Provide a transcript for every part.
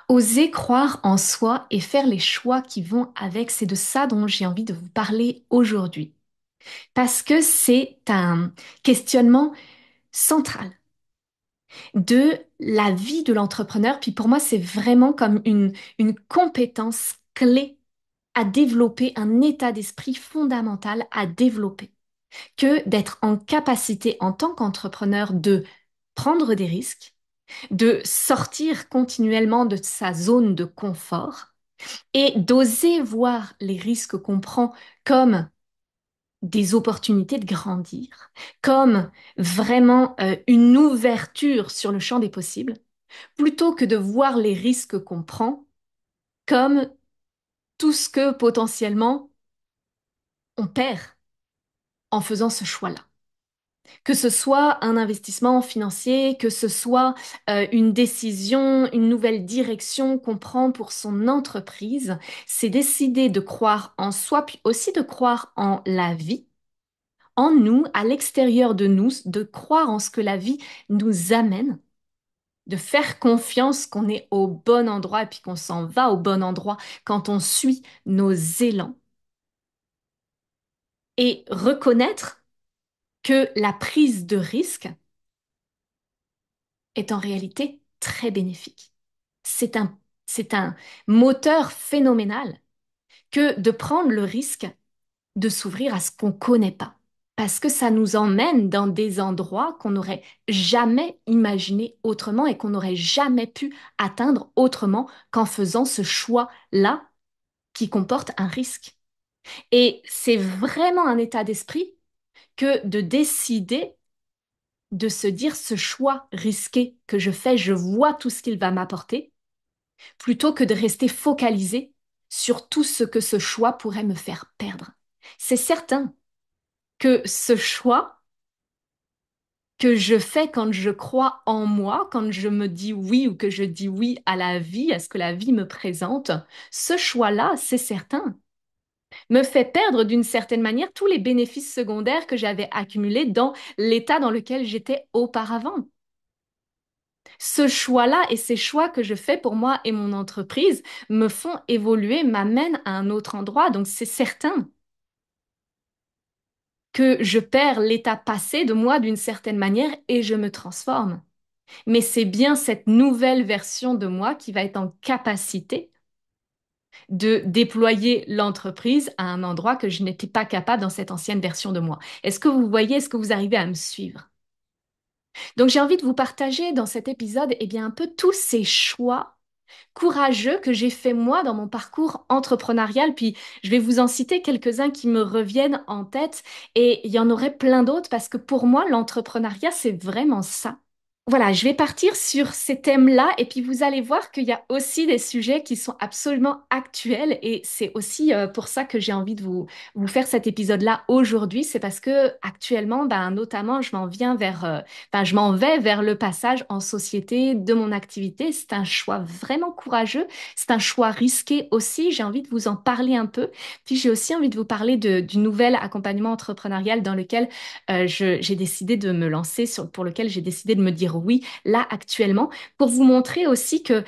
Oser croire en soi et faire les choix qui vont avec, c'est de ça dont j'ai envie de vous parler aujourd'hui. Parce que c'est un questionnement central de la vie de l'entrepreneur. Puis pour moi, c'est vraiment comme une compétence clé à développer, un état d'esprit fondamental à développer, que d'être en capacité en tant qu'entrepreneur de prendre des risques, de sortir continuellement de sa zone de confort et d'oser voir les risques qu'on prend comme des opportunités de grandir, comme vraiment une ouverture sur le champ des possibles, plutôt que de voir les risques qu'on prend comme tout ce que potentiellement on perd en faisant ce choix-là. Que ce soit un investissement financier, que ce soit une décision, une nouvelle direction qu'on prend pour son entreprise, c'est décider de croire en soi, puis aussi de croire en la vie, en nous, à l'extérieur de nous, de croire en ce que la vie nous amène, de faire confiance qu'on est au bon endroit et puis qu'on s'en va au bon endroit quand on suit nos élans, et reconnaître que la prise de risque est en réalité très bénéfique. C'est c'est un moteur phénoménal que de prendre le risque de s'ouvrir à ce qu'on ne connaît pas. Parce que ça nous emmène dans des endroits qu'on n'aurait jamais imaginé autrement et qu'on n'aurait jamais pu atteindre autrement qu'en faisant ce choix-là qui comporte un risque. Et c'est vraiment un état d'esprit que de décider de se dire ce choix risqué que je fais, je vois tout ce qu'il va m'apporter, plutôt que de rester focalisé sur tout ce que ce choix pourrait me faire perdre. C'est certain que ce choix que je fais quand je crois en moi, quand je me dis oui ou que je dis oui à la vie, à ce que la vie me présente, ce choix-là, c'est certain, me fait perdre d'une certaine manière tous les bénéfices secondaires que j'avais accumulés dans l'état dans lequel j'étais auparavant. Ce choix-là et ces choix que je fais pour moi et mon entreprise me font évoluer, m'amènent à un autre endroit. Donc c'est certain que je perds l'état passé de moi d'une certaine manière et je me transforme. Mais c'est bien cette nouvelle version de moi qui va être en capacité de déployer l'entreprise à un endroit que je n'étais pas capable dans cette ancienne version de moi. Est-ce que vous voyez, est-ce que vous arrivez à me suivre? Donc j'ai envie de vous partager dans cet épisode eh bien, un peu tous ces choix courageux que j'ai fait moi dans mon parcours entrepreneurial. Puis je vais vous en citer quelques-uns qui me reviennent en tête et il y en aurait plein d'autres parce que pour moi, l'entrepreneuriat, c'est vraiment ça. Voilà, je vais partir sur ces thèmes-là et puis vous allez voir qu'il y a aussi des sujets qui sont absolument actuels et c'est aussi pour ça que j'ai envie de vous faire cet épisode-là aujourd'hui. C'est parce que actuellement, ben, notamment, je m'en vais vers le passage en société de mon activité. C'est un choix vraiment courageux, c'est un choix risqué aussi. J'ai envie de vous en parler un peu. Puis j'ai aussi envie de vous parler du nouvel accompagnement entrepreneurial dans lequel j'ai décidé de me lancer, pour lequel j'ai décidé de me dire oui, là actuellement, pour vous montrer aussi que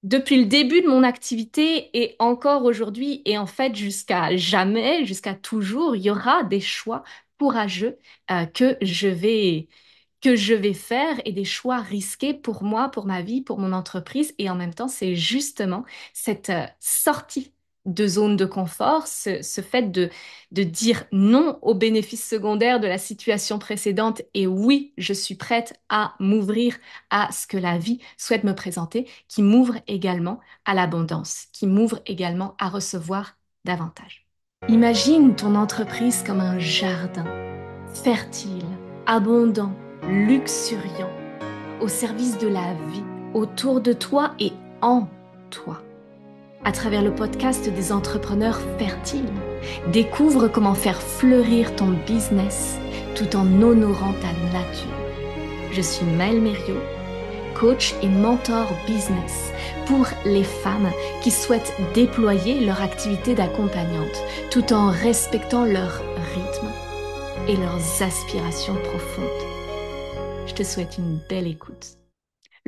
depuis le début de mon activité et encore aujourd'hui, et en fait jusqu'à jamais, jusqu'à toujours, il y aura des choix courageux que je vais faire et des choix risqués pour moi, pour ma vie, pour mon entreprise. Et en même temps, c'est justement cette sortie de zone de confort, ce fait de dire non aux bénéfices secondaires de la situation précédente et oui, je suis prête à m'ouvrir à ce que la vie souhaite me présenter, qui m'ouvre également à l'abondance, qui m'ouvre également à recevoir davantage. Imagine ton entreprise comme un jardin fertile, abondant, luxuriant, au service de la vie, autour de toi et en toi. À travers le podcast des entrepreneurs fertiles, découvre comment faire fleurir ton business tout en honorant ta nature. Je suis Maëlle Mériot, coach et mentor business pour les femmes qui souhaitent déployer leur activité d'accompagnante tout en respectant leur rythme et leurs aspirations profondes. Je te souhaite une belle écoute.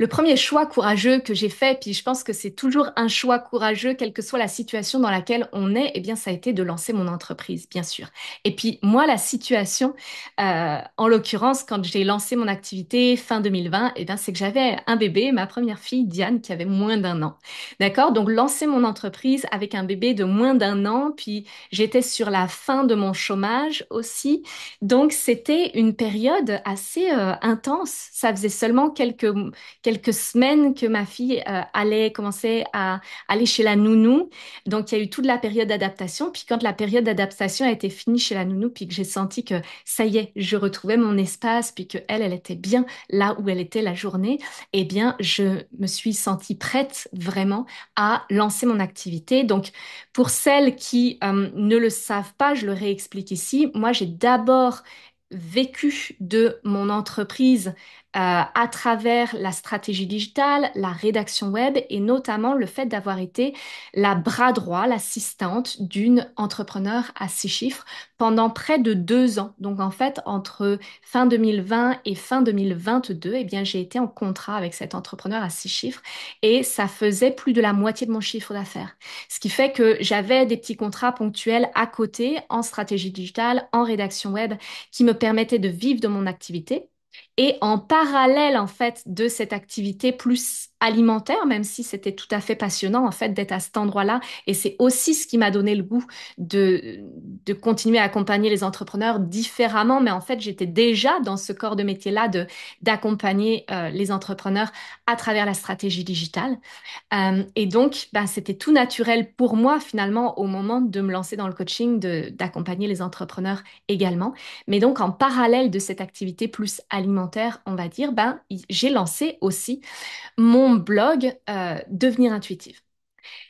Le premier choix courageux que j'ai fait, puis je pense que c'est toujours un choix courageux, quelle que soit la situation dans laquelle on est, eh bien, ça a été de lancer mon entreprise, bien sûr. Et puis, moi, la situation, en l'occurrence, quand j'ai lancé mon activité fin 2020, eh bien, c'est que j'avais un bébé, ma première fille, Diane, qui avait moins d'un an. D'accord? Donc, lancer mon entreprise avec un bébé de moins d'un an, puis j'étais sur la fin de mon chômage aussi. Donc, c'était une période assez intense. Ça faisait seulement quelques semaines que ma fille allait commencer à aller chez la nounou. Donc, il y a eu toute la période d'adaptation. Puis quand la période d'adaptation a été finie chez la nounou, puis que j'ai senti que ça y est, je retrouvais mon espace, puis que elle était bien là où elle était la journée, eh bien, je me suis sentie prête vraiment à lancer mon activité. Donc, pour celles qui ne le savent pas, je le réexplique ici. Moi, j'ai d'abord vécu de mon entreprise à travers la stratégie digitale, la rédaction web et notamment le fait d'avoir été la bras droit, l'assistante d'une entrepreneur à 6 chiffres pendant près de 2 ans. Donc en fait, entre fin 2020 et fin 2022, eh bien, j'ai été en contrat avec cet entrepreneur à 6 chiffres et ça faisait plus de la moitié de mon chiffre d'affaires. Ce qui fait que j'avais des petits contrats ponctuels à côté en stratégie digitale, en rédaction web qui me permettaient de vivre de mon activité. Et en parallèle, en fait, de cette activité plus alimentaire, même si c'était tout à fait passionnant, en fait, d'être à cet endroit-là. Et c'est aussi ce qui m'a donné le goût de continuer à accompagner les entrepreneurs différemment. Mais en fait, j'étais déjà dans ce corps de métier-là d'accompagner les entrepreneurs à travers la stratégie digitale. Et donc, bah, c'était tout naturel pour moi finalement au moment de me lancer dans le coaching, d'accompagner les entrepreneurs également. Mais donc, en parallèle de cette activité plus alimentaire, on va dire, ben, j'ai lancé aussi mon blog Devenir intuitive.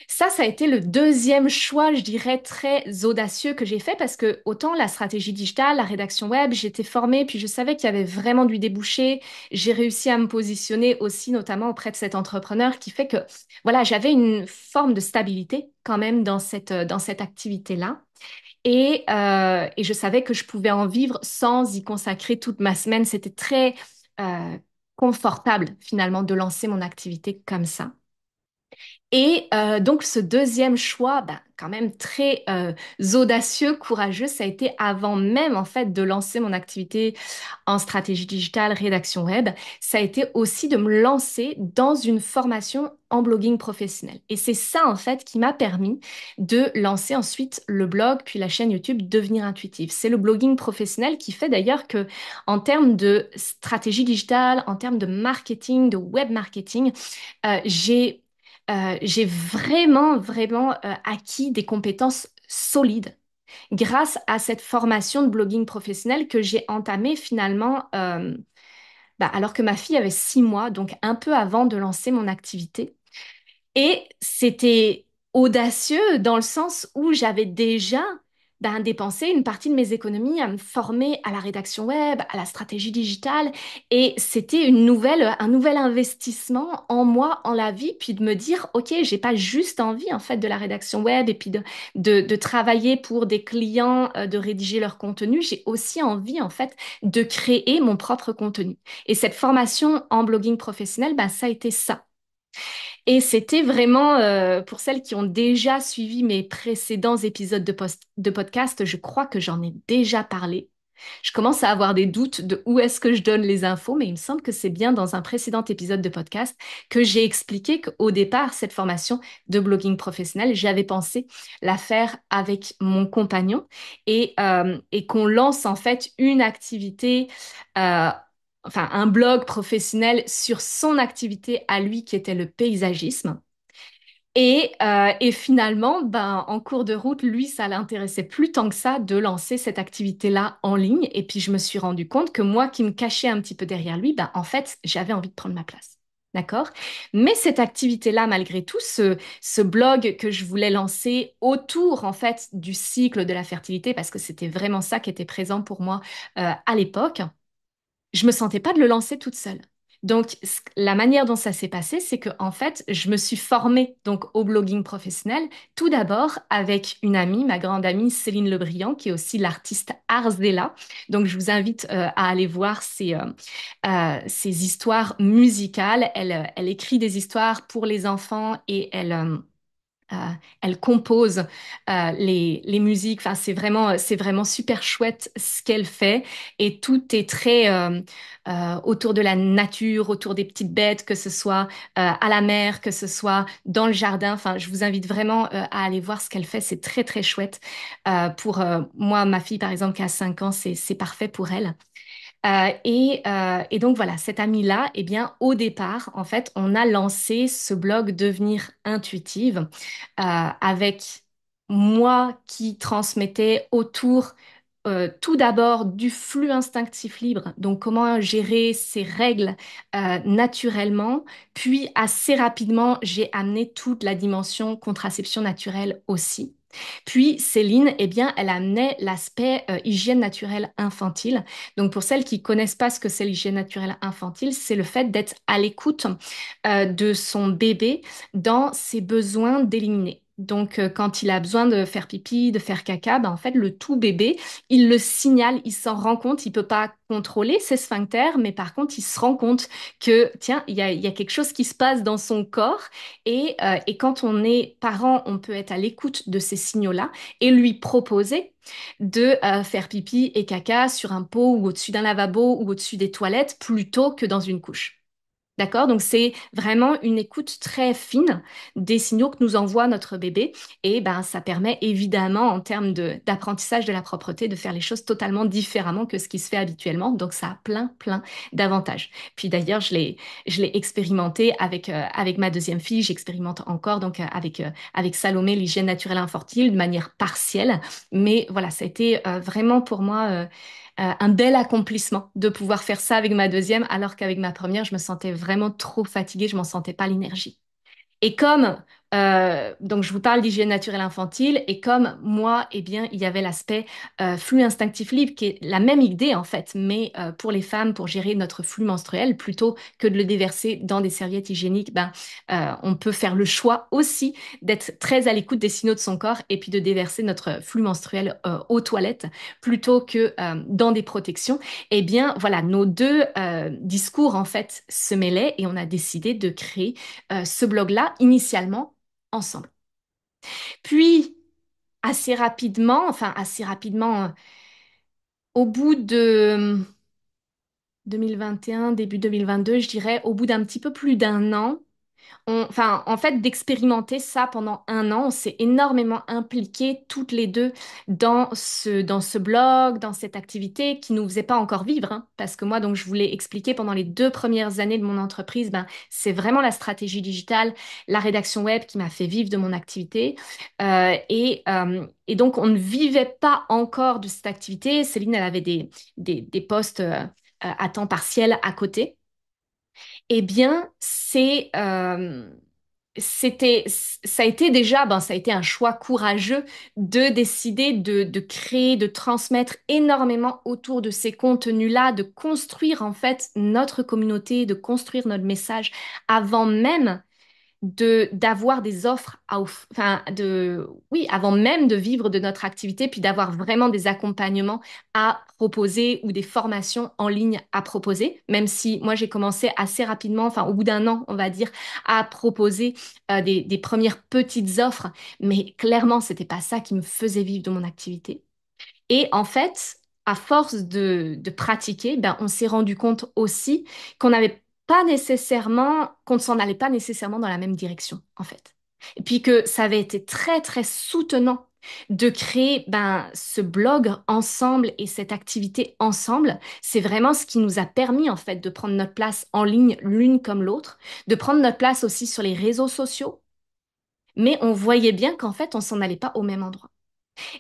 Ça a été le deuxième choix, je dirais, très audacieux que j'ai fait parce que autant la stratégie digitale, la rédaction web, j'étais formée, puis je savais qu'il y avait vraiment du débouché. J'ai réussi à me positionner aussi, notamment auprès de cet entrepreneur qui fait que, voilà, j'avais une forme de stabilité quand même dans cette activité-là. Et je savais que je pouvais en vivre sans y consacrer toute ma semaine. C'était très confortable finalement de lancer mon activité comme ça. Et donc ce deuxième choix, ben, quand même très audacieux, courageux, ça a été avant même en fait de lancer mon activité en stratégie digitale, rédaction web, ça a été aussi de me lancer dans une formation en blogging professionnel. Et c'est ça en fait qui m'a permis de lancer ensuite le blog puis la chaîne YouTube Devenir Intuitive. C'est le blogging professionnel qui fait d'ailleurs que en termes de stratégie digitale, en termes de marketing, de web marketing, j'ai vraiment, vraiment acquis des compétences solides grâce à cette formation de blogging professionnel que j'ai entamée finalement bah, alors que ma fille avait 6 mois, donc un peu avant de lancer mon activité. Et c'était audacieux dans le sens où j'avais déjà ben, dépensé une partie de mes économies à me former à la rédaction web, à la stratégie digitale. Et c'était un nouvel investissement en moi, en la vie, puis de me dire, OK, j'ai pas juste envie en fait de la rédaction web et puis de travailler pour des clients, de rédiger leur contenu. J'ai aussi envie en fait de créer mon propre contenu. Et cette formation en blogging professionnel, ben, ça a été ça. Et c'était vraiment, pour celles qui ont déjà suivi mes précédents épisodes de podcast, je crois que j'en ai déjà parlé. Je commence à avoir des doutes de où est-ce que je donne les infos, mais il me semble que c'est bien dans un précédent épisode de podcast que j'ai expliqué qu'au départ, cette formation de blogging professionnel, j'avais pensé la faire avec mon compagnon et qu'on lance en fait une activité euh, enfin un blog professionnel sur son activité à lui qui était le paysagisme. Et finalement, ben, en cours de route, lui, ça l'intéressait plus tant que ça de lancer cette activité-là en ligne. Et puis, je me suis rendu compte que moi, qui me cachais un petit peu derrière lui, ben, en fait, j'avais envie de prendre ma place. D'accord? Mais cette activité-là, malgré tout, ce blog que je voulais lancer autour, en fait, du cycle de la fertilité, parce que c'était vraiment ça qui était présent pour moi à l'époque, je me sentais pas de le lancer toute seule. Donc, la manière dont ça s'est passé, c'est que en fait, je me suis formée donc au blogging professionnel, tout d'abord avec une amie, ma grande amie Céline Lebriand, qui est aussi l'artiste Arzela. Donc, je vous invite à aller voir ses histoires musicales. Elle écrit des histoires pour les enfants et euh, elle compose les musiques. Enfin, c'est vraiment super chouette ce qu'elle fait. Et tout est très autour de la nature, autour des petites bêtes, que ce soit à la mer, que ce soit dans le jardin. Enfin, je vous invite vraiment à aller voir ce qu'elle fait. C'est très, très chouette. Pour moi, ma fille, par exemple, qui a 5 ans, c'est parfait pour elle. Et donc voilà, cette amie-là, eh bien, au départ, en fait, on a lancé ce blog Devenir intuitive avec moi qui transmettais autour tout d'abord du flux instinctif libre, donc comment gérer ces règles naturellement, puis assez rapidement, j'ai amené toute la dimension contraception naturelle aussi. Puis Céline, eh bien, elle amenait l'aspect hygiène naturelle infantile. Donc pour celles qui connaissent pas ce que c'est l'hygiène naturelle infantile, c'est le fait d'être à l'écoute de son bébé dans ses besoins d'éliminer. Donc, quand il a besoin de faire pipi, de faire caca, ben, en fait, le tout bébé, il le signale, il s'en rend compte, il peut pas contrôler ses sphincters, mais par contre, il se rend compte que, tiens, il y a quelque chose qui se passe dans son corps. Et quand on est parent, on peut être à l'écoute de ces signaux-là et lui proposer de faire pipi et caca sur un pot ou au-dessus d'un lavabo ou au-dessus des toilettes plutôt que dans une couche. D'accord? Donc c'est vraiment une écoute très fine des signaux que nous envoie notre bébé et ben ça permet évidemment en termes d'apprentissage de la propreté de faire les choses totalement différemment que ce qui se fait habituellement. Donc ça a plein d'avantages. Puis d'ailleurs je l'ai expérimenté avec ma deuxième fille, j'expérimente encore donc avec Salomé l'hygiène naturelle infantile de manière partielle, mais voilà ça a été vraiment pour moi un bel accomplissement de pouvoir faire ça avec ma deuxième, alors qu'avec ma première, je me sentais vraiment trop fatiguée, je m'en sentais pas l'énergie. Et comme, donc je vous parle d'hygiène naturelle infantile, et comme moi, eh bien, il y avait l'aspect flux instinctif libre, qui est la même idée en fait, mais pour les femmes, pour gérer notre flux menstruel, plutôt que de le déverser dans des serviettes hygiéniques, ben, on peut faire le choix aussi d'être très à l'écoute des signaux de son corps et puis de déverser notre flux menstruel aux toilettes plutôt que dans des protections. Eh bien, voilà, nos deux discours en fait se mêlaient et on a décidé de créer ce blog-là initialement ensemble. Puis, assez rapidement, au bout de 2021, début 2022, je dirais, au bout d'un petit peu plus d'un an, enfin, en fait, d'expérimenter ça pendant un an, on s'est énormément impliquées toutes les deux dans ce blog, dans cette activité qui nous faisait pas encore vivre, hein. Parce que moi, donc, je voulais expliquer pendant les 2 premières années de mon entreprise, ben, c'est vraiment la stratégie digitale, la rédaction web qui m'a fait vivre de mon activité. Et donc, on ne vivait pas encore de cette activité. Céline, elle avait des postes à temps partiel à côté. Eh bien, ça a été déjà, ben, ça a été un choix courageux de décider de créer, de transmettre énormément autour de ces contenus-là, de construire en fait notre communauté, de construire notre message avant même d'avoir des offres enfin oui, avant même de vivre de notre activité, puis d'avoir vraiment des accompagnements à proposer ou des formations en ligne à proposer, même si moi j'ai commencé assez rapidement, enfin au bout d'un an, on va dire, à proposer des premières petites offres, mais clairement, c'était pas ça qui me faisait vivre de mon activité. Et en fait, à force de pratiquer, ben, on s'est rendu compte aussi qu'on n'avait pas nécessairement, qu'on ne s'en allait pas nécessairement dans la même direction, en fait. Et puis que ça avait été très soutenant de créer ben, ce blog ensemble et cette activité ensemble. C'est vraiment ce qui nous a permis, en fait, de prendre notre place en ligne l'une comme l'autre, de prendre notre place aussi sur les réseaux sociaux. Mais on voyait bien qu'en fait, on s'en allait pas au même endroit.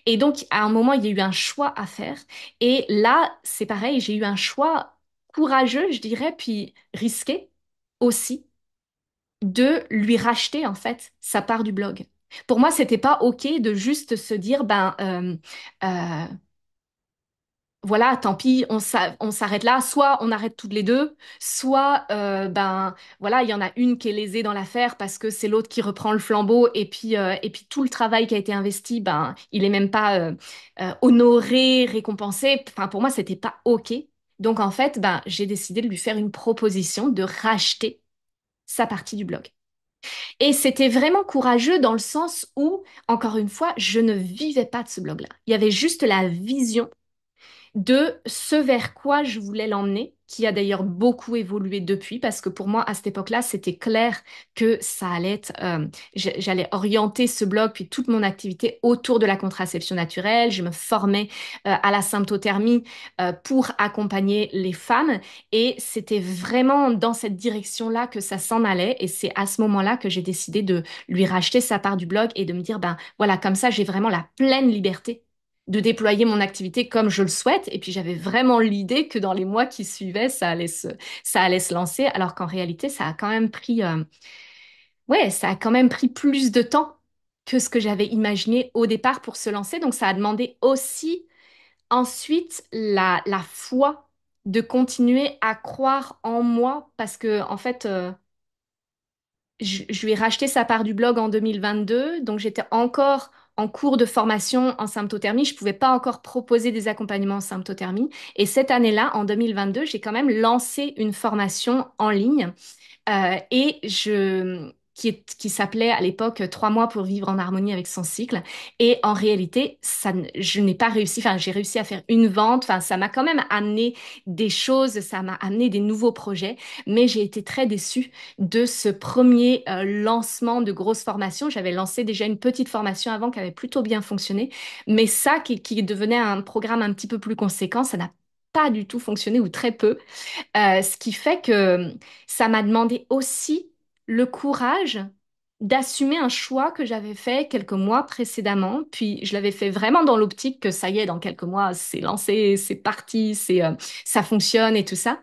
Et donc, à un moment, il y a eu un choix à faire. Et là, c'est pareil, j'ai eu un choix courageux, je dirais, puis risqué aussi, de lui racheter, en fait, sa part du blog. Pour moi, c'était pas OK de juste se dire, ben, voilà, tant pis, on s'arrête là. Soit on arrête toutes les deux, soit ben voilà, il y en a une qui est lésée dans l'affaire parce que c'est l'autre qui reprend le flambeau et puis tout le travail qui a été investi, ben il est même pas honoré, récompensé. Enfin pour moi c'était pas OK. Donc en fait ben j'ai décidé de lui faire une proposition de racheter sa partie du blog. Et c'était vraiment courageux dans le sens où, encore une fois, je ne vivais pas de ce blog-là. Il y avait juste la vision de ce vers quoi je voulais l'emmener, qui a d'ailleurs beaucoup évolué depuis, parce que pour moi, à cette époque-là, c'était clair que ça allait être, j'allais orienter ce blog, puis toute mon activité autour de la contraception naturelle. Je me formais à la symptothermie pour accompagner les femmes, et c'était vraiment dans cette direction-là que ça s'en allait, et c'est à ce moment-là que j'ai décidé de lui racheter sa part du blog et de me dire, ben voilà, comme ça, j'ai vraiment la pleine liberté de déployer mon activité comme je le souhaite. Et puis j'avais vraiment l'idée que dans les mois qui suivaient, ça allait se lancer, alors qu'en réalité, ça a quand même pris, ouais, ça a quand même pris plus de temps que ce que j'avais imaginé au départ pour se lancer. Donc ça a demandé aussi ensuite la foi de continuer à croire en moi parce que en fait, je lui ai racheté sa part du blog en 2022, donc j'étais encore en cours de formation en symptothermie. Je ne pouvais pas encore proposer des accompagnements en symptothermie. Et cette année-là, en 2022, j'ai quand même lancé une formation en ligne qui s'appelait à l'époque 3 mois pour vivre en harmonie avec son cycle. Et en réalité, je n'ai pas réussi. Enfin, j'ai réussi à faire une vente. Enfin, ça m'a quand même amené des choses, ça m'a amené des nouveaux projets. Mais j'ai été très déçue de ce premier lancement de grosse formation. J'avais lancé déjà une petite formation avant qui avait plutôt bien fonctionné. Mais ça, qui devenait un programme un petit peu plus conséquent, ça n'a pas du tout fonctionné ou très peu. Ce qui fait que ça m'a demandé aussi le courage d'assumer un choix que j'avais fait quelques mois précédemment. Puis je l'avais fait vraiment dans l'optique que ça y est, dans quelques mois, c'est lancé, c'est parti, ça fonctionne et tout ça.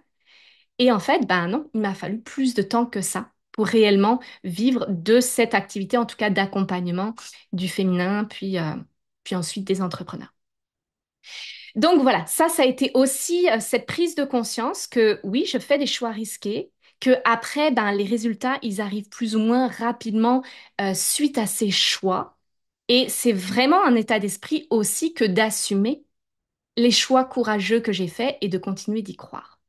Et en fait, ben non, il m'a fallu plus de temps que ça pour réellement vivre de cette activité, en tout cas d'accompagnement du féminin, puis ensuite des entrepreneurs. Donc voilà, ça a été aussi cette prise de conscience que oui, je fais des choix risqués, que après, ben, les résultats, ils arrivent plus ou moins rapidement suite à ces choix. Et c'est vraiment un état d'esprit aussi que d'assumer les choix courageux que j'ai faits et de continuer d'y croire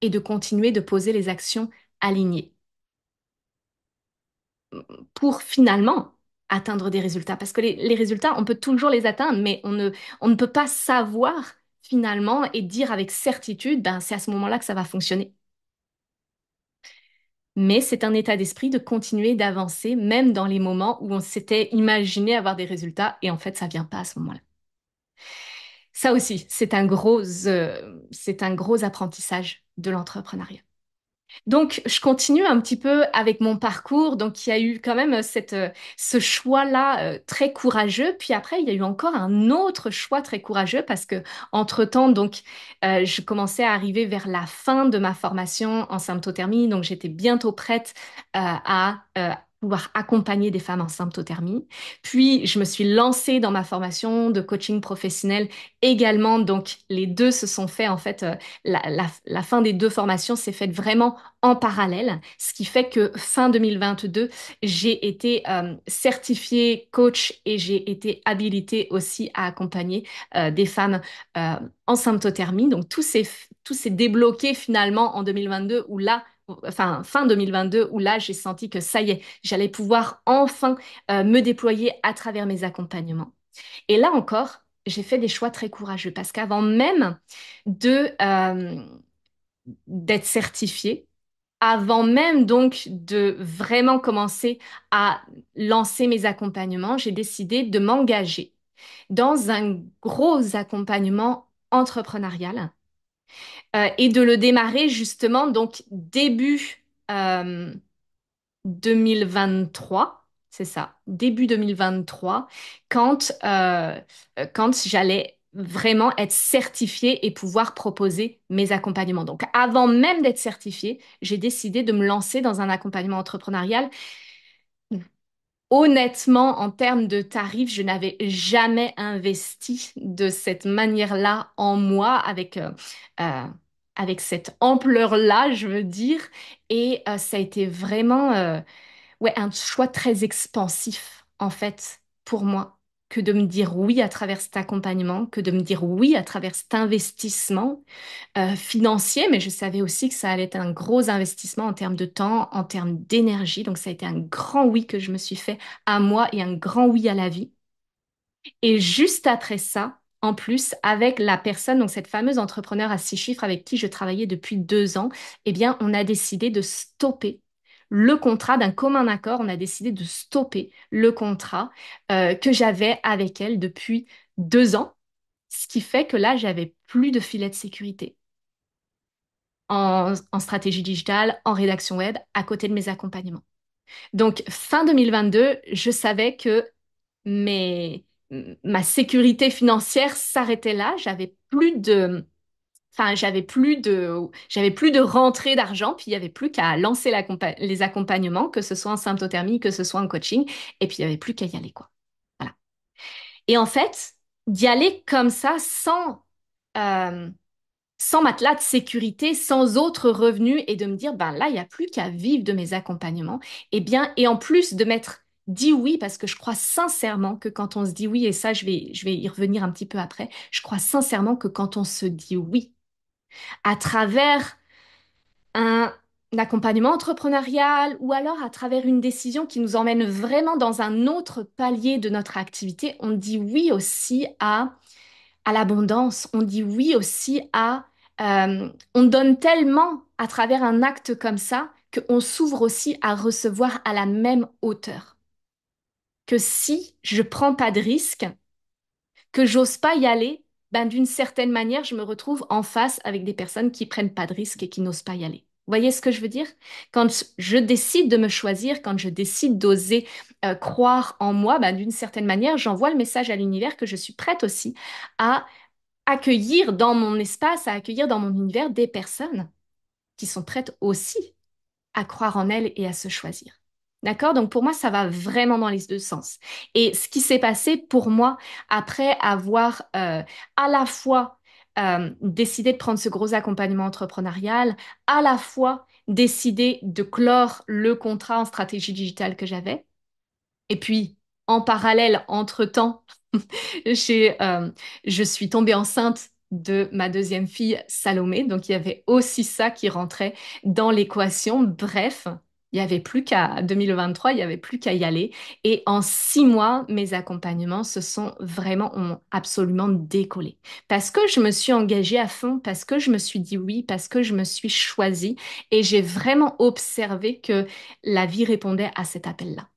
et de continuer de poser les actions alignées pour finalement atteindre des résultats. Parce que les résultats, on peut toujours les atteindre, mais on ne peut pas savoir finalement et dire avec certitude, ben, c'est à ce moment-là que ça va fonctionner. Mais c'est un état d'esprit de continuer d'avancer, même dans les moments où on s'était imaginé avoir des résultats et en fait, ça vient pas à ce moment-là. Ça aussi, c'est un gros apprentissage de l'entrepreneuriat. Donc, je continue un petit peu avec mon parcours. Donc, il y a eu quand même ce choix-là très courageux. Puis après, il y a eu encore un autre choix très courageux parce que, entre-temps, donc, je commençais à arriver vers la fin de ma formation en symptothermie. Donc, j'étais bientôt prête à pouvoir accompagner des femmes en symptothermie. Puis, je me suis lancée dans ma formation de coaching professionnel également. Donc, les deux se sont faits, en fait, la fin des deux formations s'est faite vraiment en parallèle, ce qui fait que fin 2022, j'ai été certifiée coach et j'ai été habilitée aussi à accompagner des femmes euh, en symptothermie. Donc tout s'est débloqué finalement en 2022 où là, enfin fin 2022 où là j'ai senti que ça y est, j'allais pouvoir enfin me déployer à travers mes accompagnements. Et là encore, j'ai fait des choix très courageux parce qu'avant même de d'être certifiée, avant même donc de vraiment commencer à lancer mes accompagnements, j'ai décidé de m'engager dans un gros accompagnement entrepreneurial et de le démarrer justement donc début euh, 2023, c'est ça, début 2023, quand j'allais vraiment être certifiée et pouvoir proposer mes accompagnements. Donc, avant même d'être certifiée, j'ai décidé de me lancer dans un accompagnement entrepreneurial honnêtement, en termes de tarifs, je n'avais jamais investi de cette manière-là en moi, euh, avec cette ampleur-là, je veux dire. Et ça a été vraiment ouais, un choix très expansif, en fait, pour moi, que de me dire oui à travers cet accompagnement, que de me dire oui à travers cet investissement financier, mais je savais aussi que ça allait être un gros investissement en termes de temps, en termes d'énergie. Donc ça a été un grand oui que je me suis fait à moi et un grand oui à la vie. Et juste après ça, en plus, avec la personne, donc cette fameuse entrepreneur à 6 chiffres avec qui je travaillais depuis 2 ans, eh bien, on a décidé de stopper le contrat d'un commun accord. On a décidé de stopper le contrat que j'avais avec elle depuis 2 ans, ce qui fait que là, j'avais plus de filet de sécurité en stratégie digitale, en rédaction web, à côté de mes accompagnements. Donc, fin 2022, je savais que mes, ma sécurité financière s'arrêtait là. J'avais plus de rentrée d'argent, puis il y avait plus qu'à lancer les accompagnements, que ce soit en symptothermie, que ce soit en coaching, et puis il y avait plus qu'à y aller, quoi. Voilà. Et en fait, d'y aller comme ça, euh, sans matelas de sécurité, sans autres revenus et de me dire, ben là, il n'y a plus qu'à vivre de mes accompagnements. Et bien, et en plus de m'être dit oui, parce que je crois sincèrement que quand on se dit oui, et ça, je vais y revenir un petit peu après, je crois sincèrement que quand on se dit oui, à travers un accompagnement entrepreneurial ou alors à travers une décision qui nous emmène vraiment dans un autre palier de notre activité, on dit oui aussi à l'abondance. On dit oui aussi on donne tellement à travers un acte comme ça qu'on s'ouvre aussi à recevoir à la même hauteur. Que si je prends pas de risque, que j'ose pas y aller, ben d'une certaine manière, je me retrouve en face avec des personnes qui prennent pas de risque et qui n'osent pas y aller. Vous voyez ce que je veux dire? Quand je décide de me choisir, quand je décide d'oser croire en moi, ben d'une certaine manière, j'envoie le message à l'univers que je suis prête aussi à accueillir dans mon espace, à accueillir dans mon univers des personnes qui sont prêtes aussi à croire en elles et à se choisir. D'accord? Donc pour moi, ça va vraiment dans les deux sens. Et ce qui s'est passé pour moi après avoir à la fois décidé de prendre ce gros accompagnement entrepreneurial, à la fois décidé de clore le contrat en stratégie digitale que j'avais, et puis en parallèle, entre-temps, j'ai, je suis tombée enceinte de ma deuxième fille, Salomé. Donc, il y avait aussi ça qui rentrait dans l'équation. Bref, il n'y avait plus qu'à 2023, il n'y avait plus qu'à y aller. Et en 6 mois, mes accompagnements ont absolument décollé. Parce que je me suis engagée à fond, parce que je me suis dit oui, parce que je me suis choisie. Et j'ai vraiment observé que la vie répondait à cet appel-là.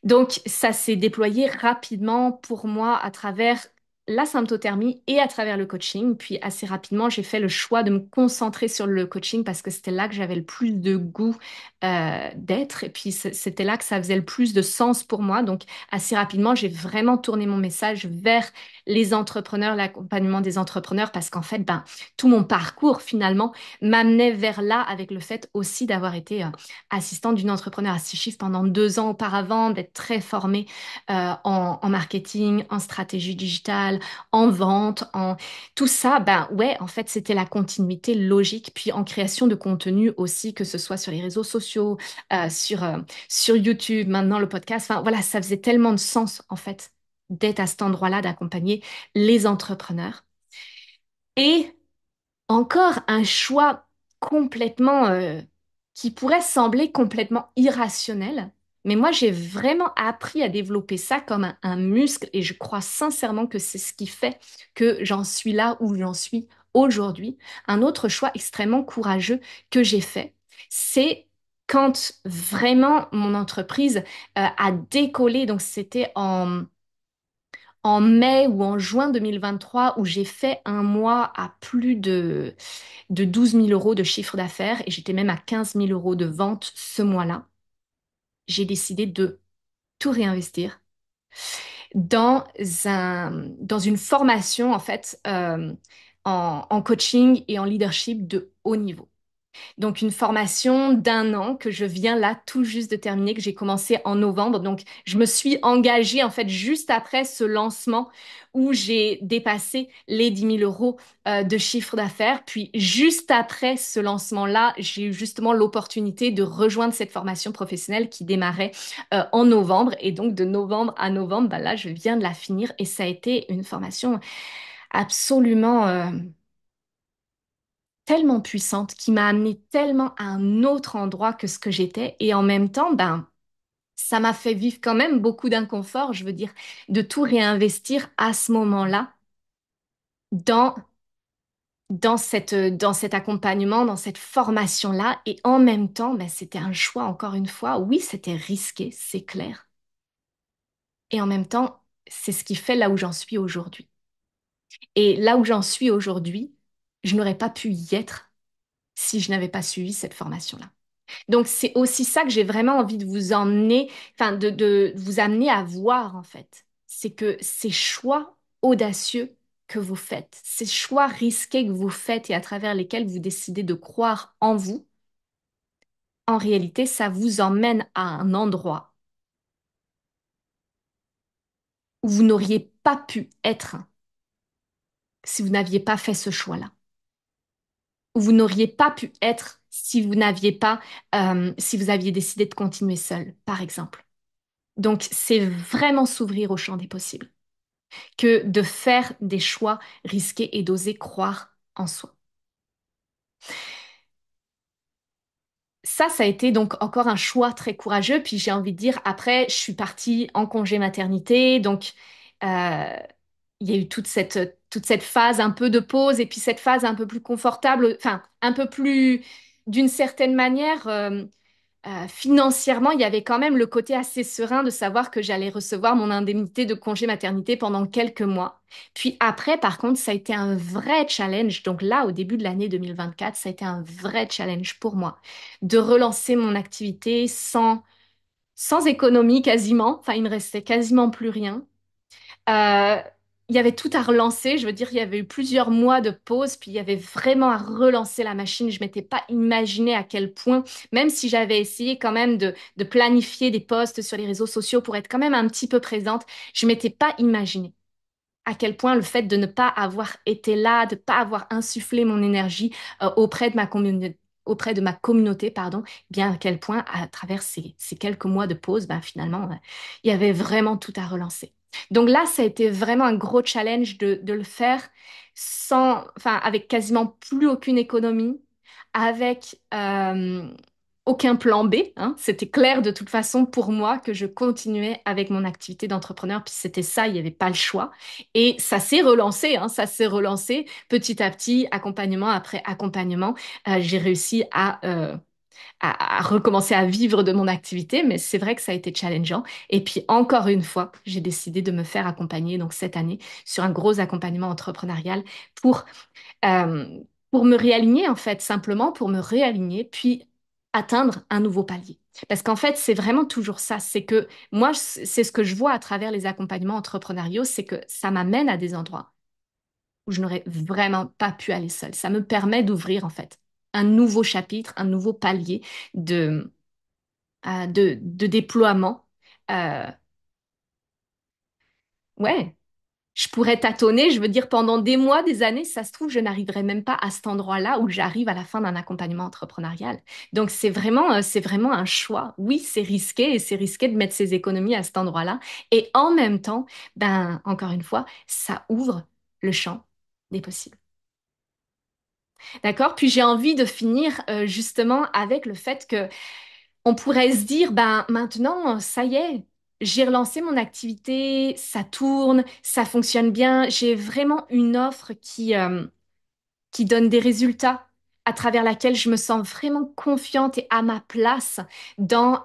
Donc, ça s'est déployé rapidement pour moi à travers la symptothermie et à travers le coaching. Puis assez rapidement, j'ai fait le choix de me concentrer sur le coaching parce que c'était là que j'avais le plus de goût d'être. Et puis c'était là que ça faisait le plus de sens pour moi. Donc assez rapidement, j'ai vraiment tourné mon message vers les entrepreneurs, l'accompagnement des entrepreneurs parce qu'en fait, ben, tout mon parcours finalement m'amenait vers là avec le fait aussi d'avoir été assistante d'une entrepreneur à 6 chiffres pendant 2 ans auparavant, d'être très formée en marketing, en stratégie digitale, en vente, en tout ça. Ben ouais, en fait, c'était la continuité logique. Puis en création de contenu aussi, que ce soit sur les réseaux sociaux, sur YouTube, maintenant le podcast. Enfin voilà, ça faisait tellement de sens en fait d'être à cet endroit-là, d'accompagner les entrepreneurs. Et encore un choix complètement qui pourrait sembler complètement irrationnel, mais moi j'ai vraiment appris à développer ça comme un muscle et je crois sincèrement que c'est ce qui fait que j'en suis là où j'en suis aujourd'hui. Un autre choix extrêmement courageux que j'ai fait, c'est quand vraiment mon entreprise a décollé, donc c'était en mai ou en juin 2023 où j'ai fait un mois à plus de 12 000 euros de chiffre d'affaires et j'étais même à 15 000 euros de vente ce mois-là. J'ai décidé de tout réinvestir dans dans une formation en fait en coaching et en leadership de haut niveau. Donc une formation d'un an que je viens là tout juste de terminer, que j'ai commencé en novembre. Donc je me suis engagée en fait juste après ce lancement où j'ai dépassé les 10 000 € de chiffre d'affaires. Puis juste après ce lancement-là, j'ai eu justement l'opportunité de rejoindre cette formation professionnelle qui démarrait en novembre. Et donc de novembre à novembre, bah là je viens de la finir et ça a été une formation absolument tellement puissante qui m'a amené tellement à un autre endroit que ce que j'étais. Et en même temps, ben, ça m'a fait vivre quand même beaucoup d'inconfort, je veux dire, de tout réinvestir à ce moment-là dans, dans cet accompagnement, dans cette formation-là. Et en même temps, ben, c'était un choix, encore une fois. Oui, c'était risqué, c'est clair. Et en même temps, c'est ce qui fait là où j'en suis aujourd'hui. Et là où j'en suis aujourd'hui, je n'aurais pas pu y être si je n'avais pas suivi cette formation-là. Donc, c'est aussi ça que j'ai vraiment envie de vous emmener, enfin, de vous amener à voir, en fait. C'est que ces choix audacieux que vous faites, ces choix risqués que vous faites et à travers lesquels vous décidez de croire en vous, en réalité, ça vous emmène à un endroit où vous n'auriez pas pu être si vous n'aviez pas fait ce choix-là. Où vous n'auriez pas pu être si vous n'aviez pas, si vous aviez décidé de continuer seul, par exemple. Donc, c'est vraiment s'ouvrir au champ des possibles que de faire des choix risqués et d'oser croire en soi. Ça a été donc encore un choix très courageux. Puis j'ai envie de dire, après, je suis partie en congé maternité. Donc, euh, il y a eu toute cette phase un peu de pause et puis cette phase un peu plus confortable, enfin, un peu plus, d'une certaine manière, financièrement, il y avait quand même le côté assez serein de savoir que j'allais recevoir mon indemnité de congé maternité pendant quelques mois. Puis après, par contre, ça a été un vrai challenge. Donc là, au début de l'année 2024, ça a été un vrai challenge pour moi de relancer mon activité sans économie quasiment. Enfin, il ne restait quasiment plus rien. Euh, il y avait tout à relancer. Je veux dire, il y avait eu plusieurs mois de pause, puis il y avait vraiment à relancer la machine. Je m'étais pas imaginé à quel point, même si j'avais essayé quand même de planifier des posts sur les réseaux sociaux pour être quand même un petit peu présente, je m'étais pas imaginé à quel point le fait de ne pas avoir été là, de ne pas avoir insufflé mon énergie auprès de ma communauté, pardon, eh bien à quel point à travers ces quelques mois de pause, ben, finalement, il y avait vraiment tout à relancer. Donc là, ça a été vraiment un gros challenge de le faire enfin, avec quasiment plus aucune économie, avec aucun plan B, hein. C'était clair de toute façon pour moi que je continuais avec mon activité d'entrepreneur, puis c'était ça, il n'y avait pas le choix. Et ça s'est relancé, hein, ça s'est relancé petit à petit, accompagnement après accompagnement. J'ai réussi à recommencer à vivre de mon activité, mais c'est vrai que ça a été challengeant. Et puis encore une fois, j'ai décidé de me faire accompagner donc cette année sur un gros accompagnement entrepreneurial pour euh, pour me réaligner en fait, simplement pour me réaligner, puis atteindre un nouveau palier. Parce qu'en fait, c'est vraiment toujours ça. C'est que moi, c'est ce que je vois à travers les accompagnements entrepreneuriaux, c'est que ça m'amène à des endroits où je n'aurais vraiment pas pu aller seule. Ça me permet d'ouvrir en fait un nouveau chapitre, un nouveau palier de, de déploiement. Euh, ouais, je pourrais tâtonner, je veux dire, pendant des mois, des années, ça se trouve, je n'arriverai même pas à cet endroit-là où j'arrive à la fin d'un accompagnement entrepreneurial. Donc, c'est vraiment un choix. Oui, c'est risqué et c'est risqué de mettre ses économies à cet endroit-là. Et en même temps, ben, encore une fois, ça ouvre le champ des possibles. D'accord? Puis j'ai envie de finir justement avec le fait que on pourrait se dire, ben maintenant, ça y est, j'ai relancé mon activité, ça tourne, ça fonctionne bien, j'ai vraiment une offre qui donne des résultats à travers laquelle je me sens vraiment confiante et à ma place dans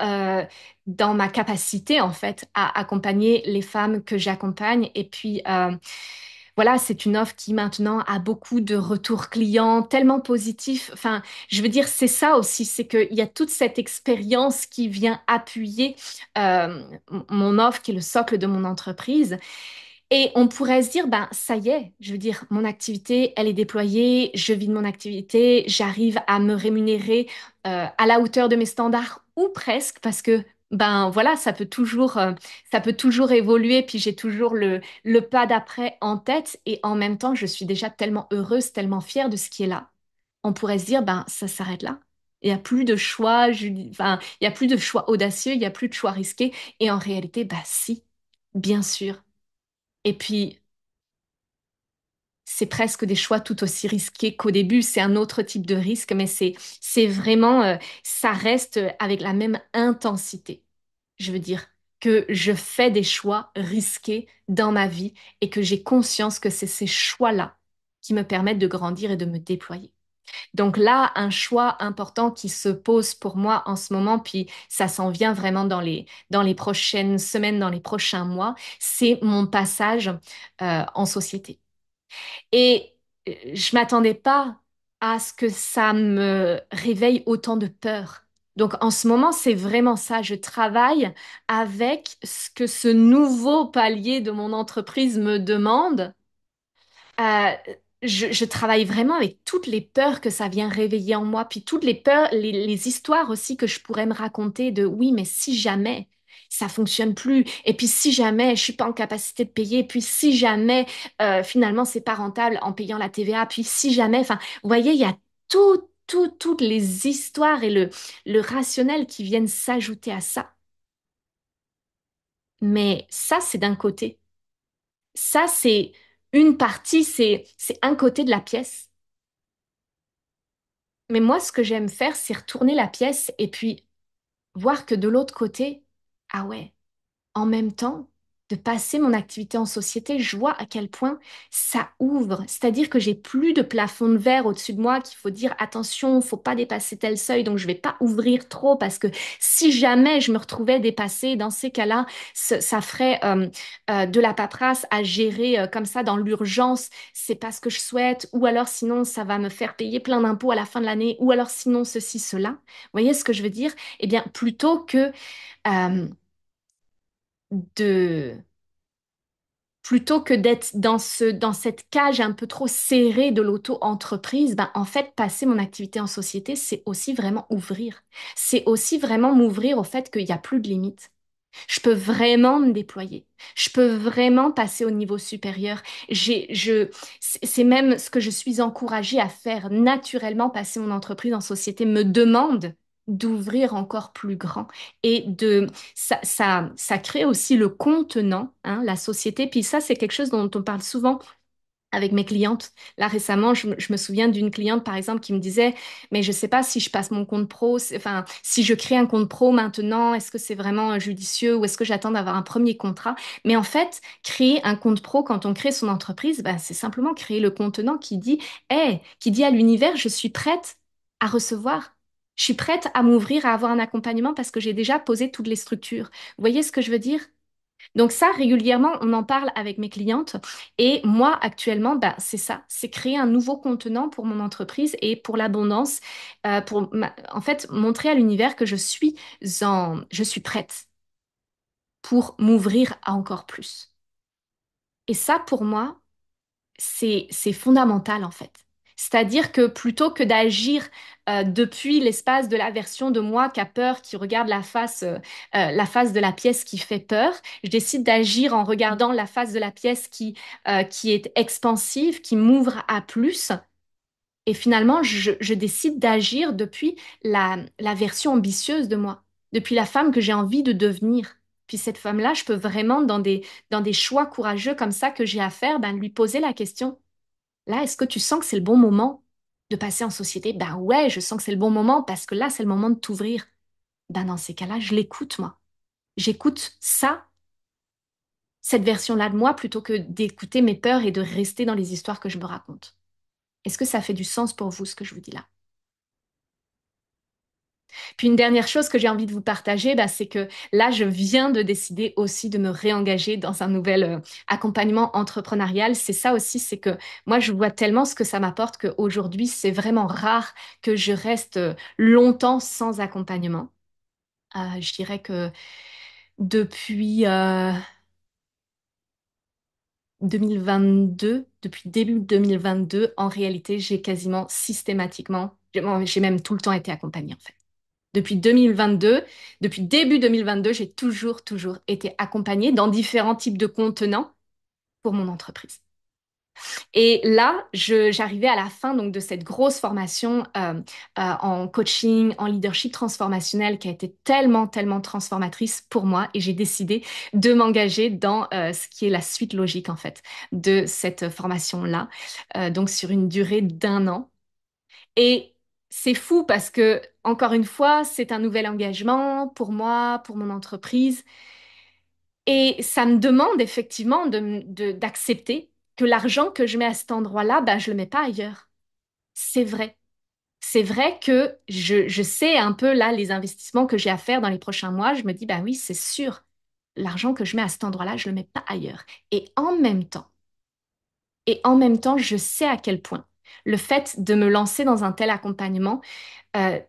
ma capacité en fait à accompagner les femmes que j'accompagne. Et puis voilà, c'est une offre qui maintenant a beaucoup de retours clients, tellement positifs. Enfin, je veux dire, c'est ça aussi, c'est qu'il y a toute cette expérience qui vient appuyer mon offre, qui est le socle de mon entreprise. Et on pourrait se dire, ben ça y est, je veux dire, mon activité, elle est déployée, je vis de mon activité, j'arrive à me rémunérer à la hauteur de mes standards ou presque, parce que ben voilà, ça peut toujours évoluer, puis j'ai toujours le pas d'après en tête, et en même temps, je suis déjà tellement heureuse, tellement fière de ce qui est là. On pourrait se dire, ben ça s'arrête là. Il n'y a plus de choix, enfin, il n'y a plus de choix audacieux, il n'y a plus de choix risqués, et en réalité, ben si, bien sûr. Et puis, c'est presque des choix tout aussi risqués qu'au début. C'est un autre type de risque, mais c'est vraiment, ça reste avec la même intensité. Je veux dire que je fais des choix risqués dans ma vie et que j'ai conscience que c'est ces choix-là qui me permettent de grandir et de me déployer. Donc là, un choix important qui se pose pour moi en ce moment, puis ça s'en vient vraiment dans les prochaines semaines, dans les prochains mois, c'est mon passage en société. Et je m'attendais pas à ce que ça me réveille autant de peur. Donc en ce moment, c'est vraiment ça. Je travaille avec ce que ce nouveau palier de mon entreprise me demande. Euh, je travaille vraiment avec toutes les peurs que ça vient réveiller en moi, puis toutes les peurs, les histoires aussi que je pourrais me raconter de oui, mais si jamais ça fonctionne plus, et puis si jamais je suis pas en capacité de payer, puis si jamais finalement c'est pas rentable en payant la TVA, puis si jamais, enfin, vous voyez, il y a toutes les histoires et le rationnel qui viennent s'ajouter à ça. Mais ça, c'est d'un côté. Ça, c'est une partie, c'est un côté de la pièce. Mais moi, ce que j'aime faire, c'est retourner la pièce et puis voir que de l'autre côté, ah ouais, en même temps, de passer mon activité en société, je vois à quel point ça ouvre. C'est-à-dire que j'ai plus de plafond de verre au-dessus de moi qu'il faut dire attention, faut pas dépasser tel seuil, donc je vais pas ouvrir trop parce que si jamais je me retrouvais dépassée, dans ces cas-là, ça ferait de la paperasse à gérer comme ça dans l'urgence. C'est pas ce que je souhaite. Ou alors sinon, ça va me faire payer plein d'impôts à la fin de l'année. Ou alors sinon, ceci, cela. Vous voyez ce que je veux dire? Eh bien, plutôt que euh, de plutôt que d'être dans cette cage un peu trop serrée de l'auto-entreprise, ben, en fait, passer mon activité en société, c'est aussi vraiment ouvrir. C'est aussi vraiment m'ouvrir au fait qu'il n'y a plus de limites. Je peux vraiment me déployer. Je peux vraiment passer au niveau supérieur. C'est même ce que je suis encouragée à faire naturellement. Passer mon entreprise en société me demande d'ouvrir encore plus grand et ça crée aussi le contenant, hein, la société. Puis ça, c'est quelque chose dont on parle souvent avec mes clientes. Là, récemment, je me souviens d'une cliente, par exemple, qui me disait, mais je ne sais pas si je passe mon compte pro, enfin, si je crée un compte pro maintenant, est-ce que c'est vraiment judicieux ou est-ce que j'attends d'avoir un premier contrat? Mais en fait, créer un compte pro quand on crée son entreprise, ben, c'est simplement créer le contenant qui dit, qui dit à l'univers, je suis prête à recevoir. Je suis prête à m'ouvrir, à avoir un accompagnement parce que j'ai déjà posé toutes les structures. Vous voyez ce que je veux dire? Donc ça, régulièrement, on en parle avec mes clientes. Et moi, actuellement, bah, c'est ça, c'est créer un nouveau contenant pour mon entreprise et pour l'abondance, en fait, montrer à l'univers que je suis prête pour m'ouvrir à encore plus. Et ça, pour moi, c'est fondamental en fait. C'est-à-dire que plutôt que d'agir depuis l'espace de la version de moi qui a peur, qui regarde la face de la pièce qui fait peur, je décide d'agir en regardant la face de la pièce qui est expansive, qui m'ouvre à plus. Et finalement, je décide d'agir depuis la version ambitieuse de moi, depuis la femme que j'ai envie de devenir. Puis cette femme-là, je peux vraiment, dans des choix courageux comme ça que j'ai à faire, ben, lui poser la question. Là, est-ce que tu sens que c'est le bon moment de passer en société? Ben ouais, je sens que c'est le bon moment parce que là, c'est le moment de t'ouvrir. Ben dans ces cas-là, je l'écoute, moi. J'écoute ça, cette version-là de moi, plutôt que d'écouter mes peurs et de rester dans les histoires que je me raconte. Est-ce que ça fait du sens pour vous, ce que je vous dis là? Puis une dernière chose que j'ai envie de vous partager, bah, c'est que là, je viens de décider aussi de me réengager dans un nouvel accompagnement entrepreneurial. C'est ça aussi, c'est que moi, je vois tellement ce que ça m'apporte qu'aujourd'hui, c'est vraiment rare que je reste longtemps sans accompagnement. Je dirais que depuis 2022, depuis début 2022, en réalité, j'ai quasiment systématiquement, j'ai même tout le temps été accompagnée en fait. Depuis 2022, depuis début 2022, j'ai toujours été accompagnée dans différents types de contenants pour mon entreprise. Et là, j'arrivais à la fin donc de cette grosse formation en coaching, en leadership transformationnel qui a été tellement transformatrice pour moi et j'ai décidé de m'engager dans ce qui est la suite logique en fait de cette formation-là, donc sur une durée d'un an. Et c'est fou parce que, encore une fois, c'est un nouvel engagement pour moi, pour mon entreprise. Et ça me demande effectivement d'accepter que l'argent que je mets à cet endroit-là, ben, je le mets pas ailleurs. C'est vrai. C'est vrai que je sais un peu là les investissements que j'ai à faire dans les prochains mois. Je me dis, ben oui, c'est sûr, l'argent que je mets à cet endroit-là, je le mets pas ailleurs. Et en même temps, je sais à quel point le fait de me lancer dans un tel accompagnement euh,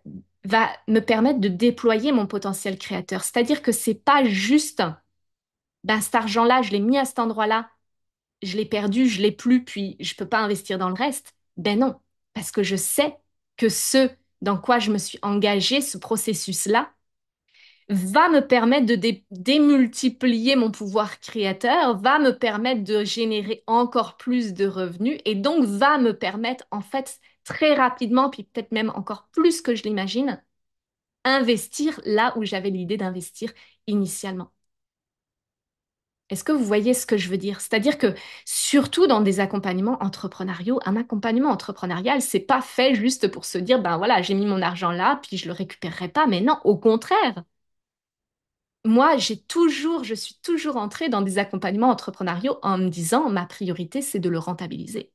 va me permettre de déployer mon potentiel créateur. C'est-à-dire que c'est pas juste, ben cet argent-là, je l'ai mis à cet endroit-là, je l'ai perdu, je l'ai plus, puis je peux pas investir dans le reste. Ben non, parce que je sais que ce dans quoi je me suis engagée, ce processus-là, va me permettre de démultiplier mon pouvoir créateur, va me permettre de générer encore plus de revenus et donc va me permettre en fait très rapidement, puis peut-être même encore plus que je l'imagine, investir là où j'avais l'idée d'investir initialement. Est-ce que vous voyez ce que je veux dire? C'est-à-dire que surtout dans des accompagnements entrepreneuriaux, un accompagnement entrepreneurial, c'est pas fait juste pour se dire, ben voilà, j'ai mis mon argent là, puis je le récupérerai pas. Mais non, au contraire. Moi, je suis toujours entrée dans des accompagnements entrepreneuriaux en me disant, ma priorité, c'est de le rentabiliser.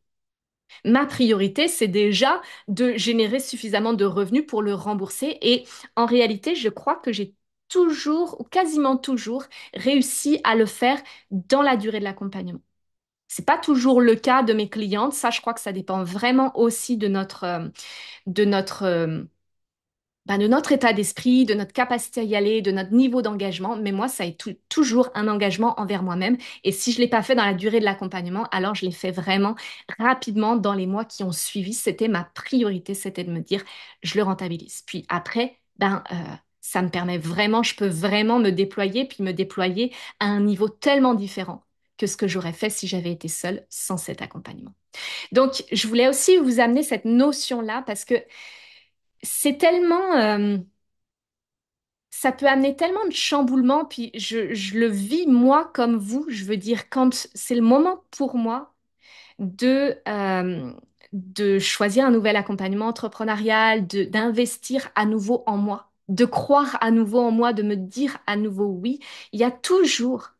Ma priorité, c'est déjà de générer suffisamment de revenus pour le rembourser. Et en réalité, je crois que j'ai toujours, ou quasiment toujours, réussi à le faire dans la durée de l'accompagnement. C'est pas toujours le cas de mes clientes. Ça, je crois que ça dépend vraiment aussi de notre, de notre état d'esprit, de notre capacité à y aller, de notre niveau d'engagement. Mais moi, ça est toujours un engagement envers moi-même. Et si je ne l'ai pas fait dans la durée de l'accompagnement, alors je l'ai fait vraiment rapidement dans les mois qui ont suivi. C'était ma priorité, c'était de me dire, je le rentabilise. Puis après, ça me permet vraiment, je peux vraiment me déployer, puis me déployer à un niveau tellement différent que ce que j'aurais fait si j'avais été seule sans cet accompagnement. Donc, je voulais aussi vous amener cette notion-là parce que c'est tellement, ça peut amener tellement de chamboulements, puis je le vis moi comme vous, je veux dire, quand c'est le moment pour moi de choisir un nouvel accompagnement entrepreneurial, d'investir à nouveau en moi, de croire à nouveau en moi, de me dire à nouveau oui, il y a toujours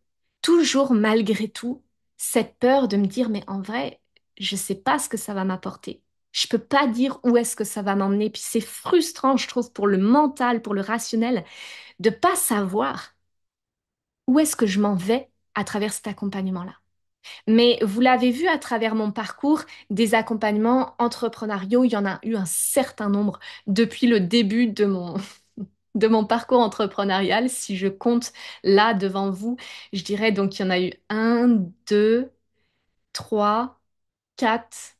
malgré tout, cette peur de me dire, mais en vrai, je sais pas ce que ça va m'apporter. Je peux pas dire où est-ce que ça va m'emmener. Puis c'est frustrant, je trouve, pour le mental, pour le rationnel, de pas savoir où est-ce que je m'en vais à travers cet accompagnement-là. Mais vous l'avez vu à travers mon parcours, des accompagnements entrepreneuriaux, il y en a eu un certain nombre depuis le début de mon parcours entrepreneurial. Si je compte là devant vous, je dirais donc qu'il y en a eu un, deux, trois, quatre,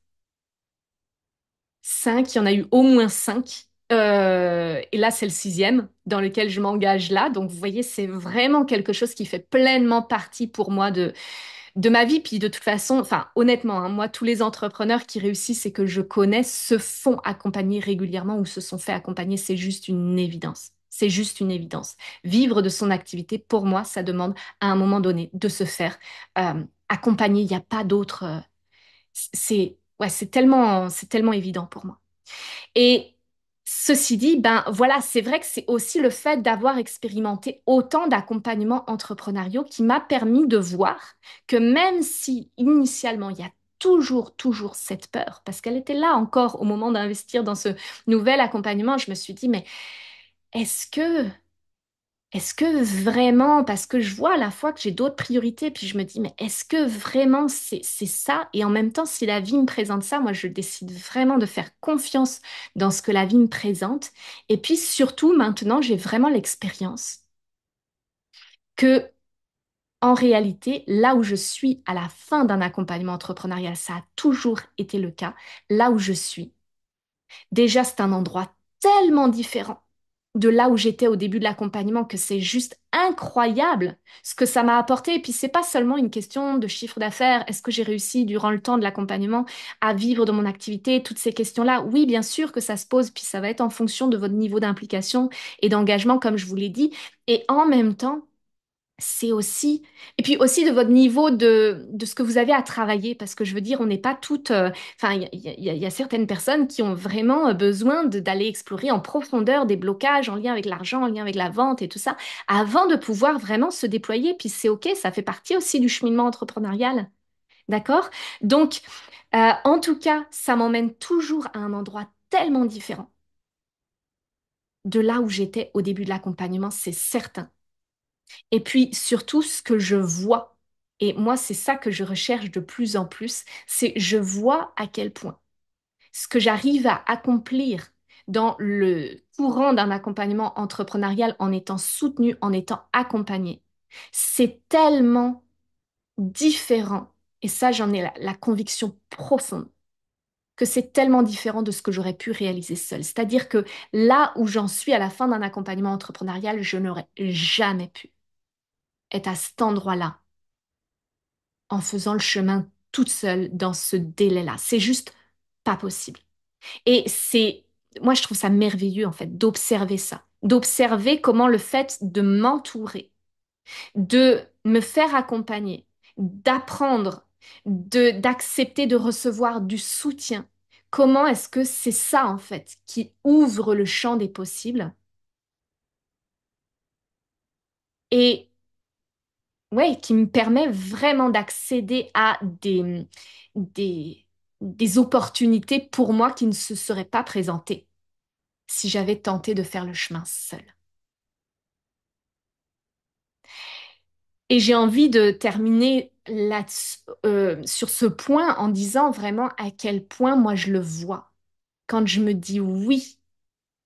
cinq. Il y en a eu au moins cinq. Et là, c'est le sixième dans lequel je m'engage là. Donc, vous voyez, c'est vraiment quelque chose qui fait pleinement partie pour moi de ma vie. Puis de toute façon, enfin, honnêtement, hein, moi, tous les entrepreneurs qui réussissent et que je connais se font accompagner régulièrement ou se sont fait accompagner. C'est juste une évidence. C'est juste une évidence. Vivre de son activité, pour moi, ça demande à un moment donné de se faire accompagner. Il n'y a pas d'autre. Ouais, c'est tellement évident pour moi. Et ceci dit, ben voilà, c'est vrai que c'est aussi le fait d'avoir expérimenté autant d'accompagnements entrepreneuriaux qui m'a permis de voir que même si initialement il y a toujours cette peur, parce qu'elle était là encore au moment d'investir dans ce nouvel accompagnement, je me suis dit, mais est-ce que est-ce que vraiment, parce que je vois à la fois que j'ai d'autres priorités, puis je me dis, mais est-ce que vraiment c'est ça? Et en même temps, si la vie me présente ça, moi, je décide vraiment de faire confiance dans ce que la vie me présente. Et puis surtout, maintenant, j'ai vraiment l'expérience que En réalité, là où je suis à la fin d'un accompagnement entrepreneurial, ça a toujours été le cas, là où je suis. Déjà, c'est un endroit tellement différent de là où j'étais au début de l'accompagnement que c'est juste incroyable ce que ça m'a apporté. Et puis, c'est pas seulement une question de chiffre d'affaires. Est-ce que j'ai réussi durant le temps de l'accompagnement à vivre de mon activité? Toutes ces questions-là, oui, bien sûr que ça se pose. Puis, ça va être en fonction de votre niveau d'implication et d'engagement, comme je vous l'ai dit. Et en même temps, c'est aussi, et puis aussi de votre niveau de ce que vous avez à travailler, parce que je veux dire, on n'est pas toutes, enfin, il y a certaines personnes qui ont vraiment besoin d'aller explorer en profondeur des blocages en lien avec l'argent, en lien avec la vente et tout ça, avant de pouvoir vraiment se déployer. Puis c'est OK, ça fait partie aussi du cheminement entrepreneurial, d'accord? Donc, en tout cas, ça m'emmène toujours à un endroit tellement différent de là où j'étais au début de l'accompagnement, c'est certain. Et puis surtout, ce que je vois, et moi c'est ça que je recherche de plus en plus, c'est je vois à quel point ce que j'arrive à accomplir dans le courant d'un accompagnement entrepreneurial en étant soutenu, en étant accompagné, c'est tellement différent. Et ça, j'en ai la conviction profonde que c'est tellement différent de ce que j'aurais pu réaliser seule. C'est-à-dire que là où j'en suis à la fin d'un accompagnement entrepreneurial, je n'aurais jamais pu être à cet endroit-là en faisant le chemin toute seule dans ce délai-là. C'est juste pas possible. Et c'est, moi, je trouve ça merveilleux, en fait, d'observer ça, d'observer comment le fait de m'entourer, de me faire accompagner, d'apprendre, d'accepter de recevoir du soutien, comment est-ce que c'est ça, en fait, qui ouvre le champ des possibles et ouais, qui me permet vraiment d'accéder à des, des opportunités pour moi qui ne se seraient pas présentées si j'avais tenté de faire le chemin seule. Et j'ai envie de terminer là, sur ce point en disant vraiment à quel point moi je le vois. Quand je me dis oui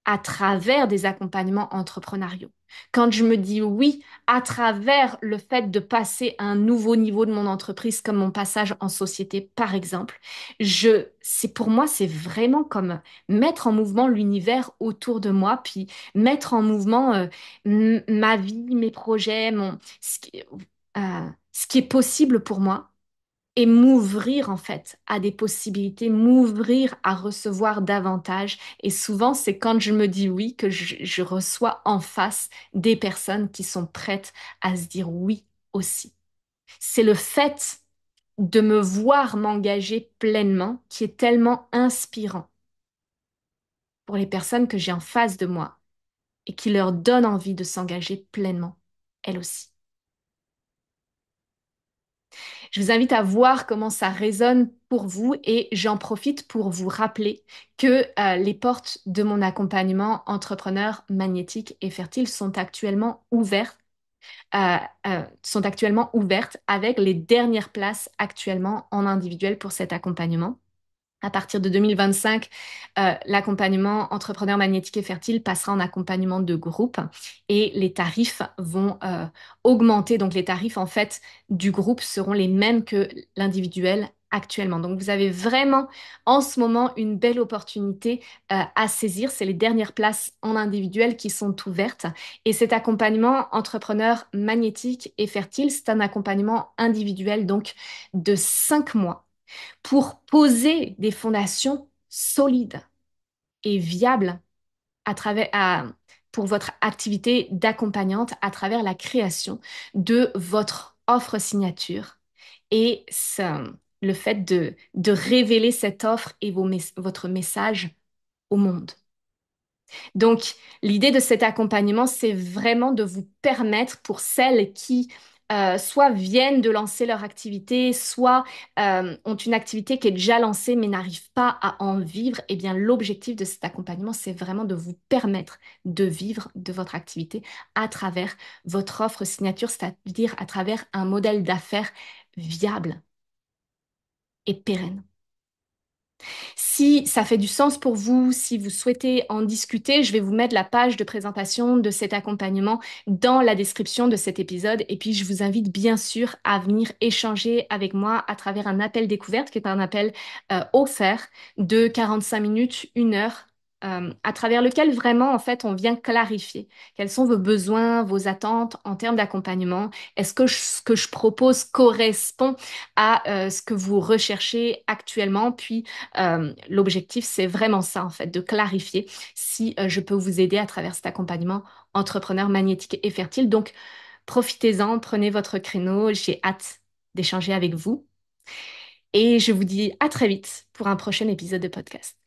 à travers des accompagnements entrepreneuriaux. Quand je me dis oui, à travers le fait de passer à un nouveau niveau de mon entreprise, comme mon passage en société, par exemple, c'est pour moi, c'est vraiment comme mettre en mouvement l'univers autour de moi, puis mettre en mouvement ma vie, mes projets, ce qui est possible pour moi et m'ouvrir en fait à des possibilités, m'ouvrir à recevoir davantage. Et souvent, c'est quand je me dis oui que je reçois en face des personnes qui sont prêtes à se dire oui aussi. C'est le fait de me voir m'engager pleinement qui est tellement inspirant pour les personnes que j'ai en face de moi et qui leur donne envie de s'engager pleinement, elles aussi. Je vous invite à voir comment ça résonne pour vous et j'en profite pour vous rappeler que les portes de mon accompagnement entrepreneur magnétique et fertile euh, sont actuellement ouvertes avec les dernières places actuellement en individuel pour cet accompagnement. À partir de 2025, l'accompagnement entrepreneur magnétique et fertile passera en accompagnement de groupe et les tarifs vont augmenter. Donc les tarifs en fait du groupe seront les mêmes que l'individuel actuellement. Donc vous avez vraiment en ce moment une belle opportunité à saisir. C'est les dernières places en individuel qui sont ouvertes. Et cet accompagnement entrepreneur magnétique et fertile, c'est un accompagnement individuel donc de 5 mois pour poser des fondations solides et viables pour votre activité d'accompagnante à travers la création de votre offre signature et le fait de révéler cette offre et votre message au monde. Donc, l'idée de cet accompagnement, c'est vraiment de vous permettre pour celles qui soit viennent de lancer leur activité, soit ont une activité qui est déjà lancée mais n'arrivent pas à en vivre, eh bien, l'objectif de cet accompagnement, c'est vraiment de vous permettre de vivre de votre activité à travers votre offre signature, c'est-à-dire à travers un modèle d'affaires viable et pérenne. Si ça fait du sens pour vous, si vous souhaitez en discuter, je vais vous mettre la page de présentation de cet accompagnement dans la description de cet épisode. Et puis, je vous invite bien sûr à venir échanger avec moi à travers un appel découverte, qui est un appel offert de 45 minutes, 1 heure. À travers lequel vraiment en fait on vient clarifier quels sont vos besoins, vos attentes en termes d'accompagnement. Est-ce que ce que je propose correspond à ce que vous recherchez actuellement? Puis l'objectif, c'est vraiment ça, en fait, de clarifier si je peux vous aider à travers cet accompagnement entrepreneur magnétique et fertile. Donc, profitez-en, prenez votre créneau. J'ai hâte d'échanger avec vous. Et je vous dis à très vite pour un prochain épisode de podcast.